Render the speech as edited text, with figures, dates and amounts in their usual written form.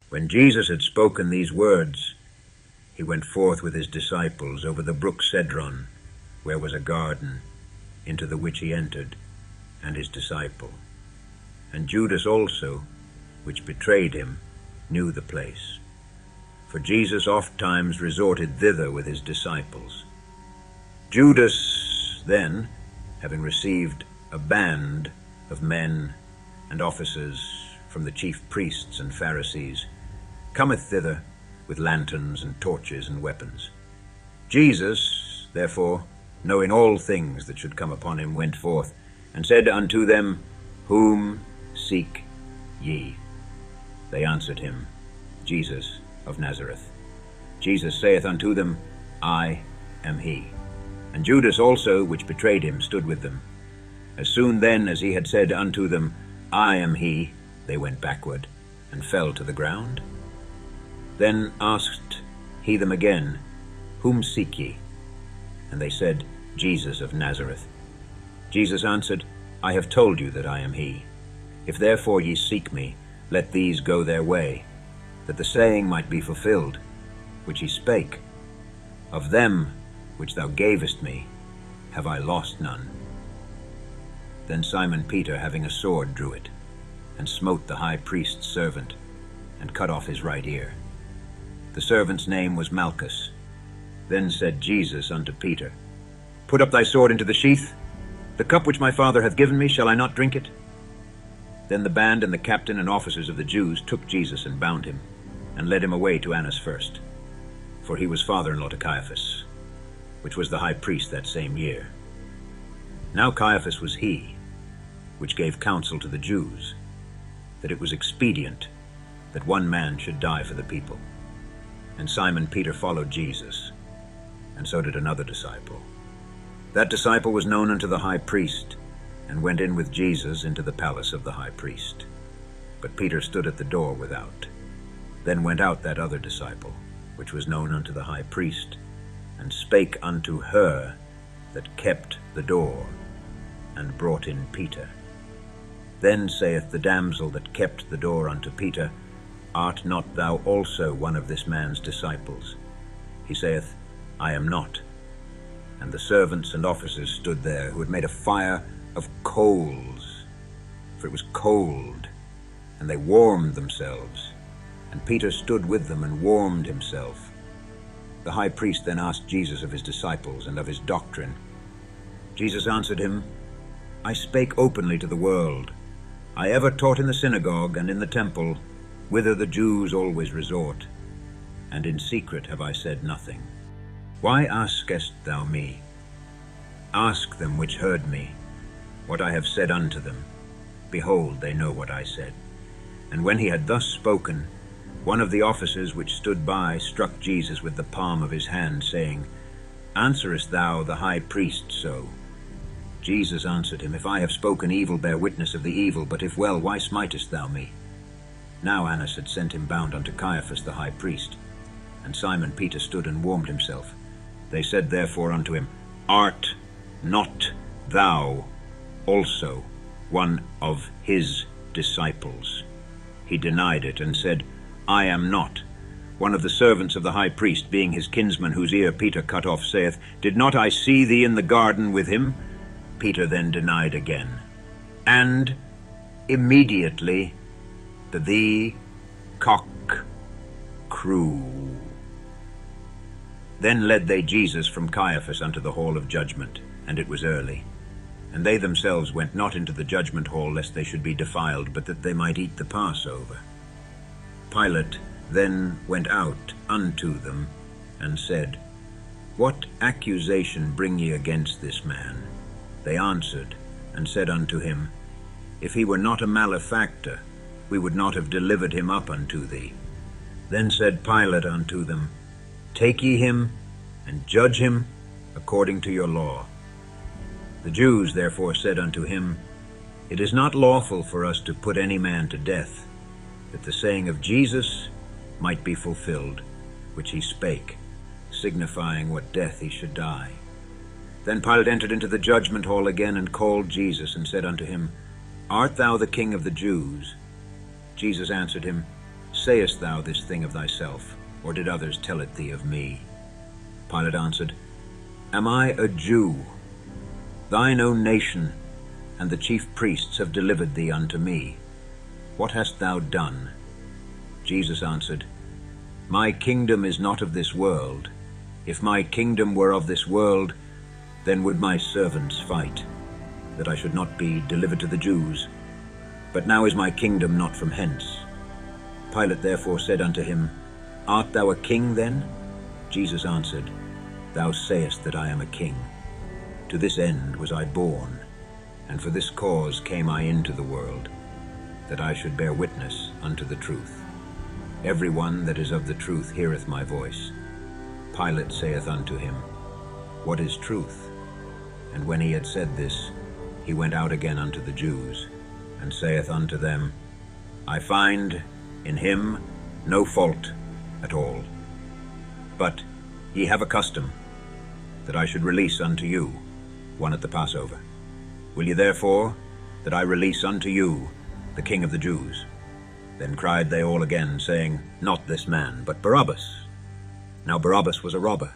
When Jesus had spoken these words, he went forth with his disciples over the brook Cedron, where was a garden, into the which he entered, and his disciple. And Judas also, which betrayed him, knew the place. For Jesus ofttimes resorted thither with his disciples. Judas then, having received a band of men and officers from the chief priests and Pharisees, cometh thither with lanterns and torches and weapons. Jesus, therefore, knowing all things that should come upon him, went forth, and said unto them, Whom seek ye? They answered him, Jesus of Nazareth. Jesus saith unto them, I am he. And Judas also, which betrayed him, stood with them. As soon then as he had said unto them, I am he, they went backward, and fell to the ground. Then asked he them again, Whom seek ye? And they said, Jesus of Nazareth. Jesus answered, I have told you that I am he. If therefore ye seek me, let these go their way, that the saying might be fulfilled, which he spake, Of them which thou gavest me, have I lost none. Then Simon Peter, having a sword, drew it, and smote the high priest's servant, and cut off his right ear. The servant's name was Malchus. Then said Jesus unto Peter, Put up thy sword into the sheath. The cup which my Father hath given me, shall I not drink it? Then the band and the captain and officers of the Jews took Jesus and bound him, and led him away to Annas first, for he was father-in-law to Caiaphas, which was the high priest that same year. Now Caiaphas was he which gave counsel to the Jews, that it was expedient that one man should die for the people. And Simon Peter followed Jesus, and so did another disciple. That disciple was known unto the high priest, and went in with Jesus into the palace of the high priest. But Peter stood at the door without. Then went out that other disciple, which was known unto the high priest, and spake unto her that kept the door, and brought in Peter. Then saith the damsel that kept the door unto Peter, Art not thou also one of this man's disciples? He saith, I am not. And the servants and officers stood there, who had made a fire of coals, for it was cold, and they warmed themselves. And Peter stood with them and warmed himself. The high priest then asked Jesus of his disciples and of his doctrine. Jesus answered him, I spake openly to the world. I ever taught in the synagogue and in the temple, whither the Jews always resort, and in secret have I said nothing. Why askest thou me? Ask them which heard me, what I have said unto them. Behold, they know what I said. And when he had thus spoken, one of the officers which stood by struck Jesus with the palm of his hand, saying, Answerest thou the high priest so? Jesus answered him, If I have spoken evil, bear witness of the evil, but if well, why smitest thou me? Now Annas had sent him bound unto Caiaphas the high priest. And Simon Peter stood and warmed himself. They said therefore unto him, Art not thou also one of his disciples? He denied it, and said, I am not. One of the servants of the high priest, being his kinsman, whose ear Peter cut off, saith, Did not I see thee in the garden with him? Peter then denied again. And immediately the cock crew. Then led they Jesus from Caiaphas unto the hall of judgment, and it was early. And they themselves went not into the judgment hall, lest they should be defiled, but that they might eat the Passover. Pilate then went out unto them, and said, What accusation bring ye against this man? They answered, and said unto him, If he were not a malefactor, we would not have delivered him up unto thee. Then said Pilate unto them, Take ye him, and judge him according to your law. The Jews therefore said unto him, It is not lawful for us to put any man to death, that the saying of Jesus might be fulfilled, which he spake, signifying what death he should die. Then Pilate entered into the judgment hall again, and called Jesus, and said unto him, Art thou the King of the Jews? Jesus answered him, Sayest thou this thing of thyself, or did others tell it thee of me? Pilate answered, Am I a Jew? Thine own nation and the chief priests have delivered thee unto me. What hast thou done? Jesus answered, My kingdom is not of this world. If my kingdom were of this world, then would my servants fight, that I should not be delivered to the Jews. But now is my kingdom not from hence. Pilate therefore said unto him, Art thou a king then? Jesus answered, Thou sayest that I am a king. To this end was I born, and for this cause came I into the world, that I should bear witness unto the truth. Every one that is of the truth heareth my voice. Pilate saith unto him, What is truth? And when he had said this, he went out again unto the Jews, and saith unto them, I find in him no fault at all. But ye have a custom, that I should release unto you one at the Passover. Will ye therefore that I release unto you the King of the Jews? Then cried they all again, saying, Not this man, but Barabbas. Now Barabbas was a robber.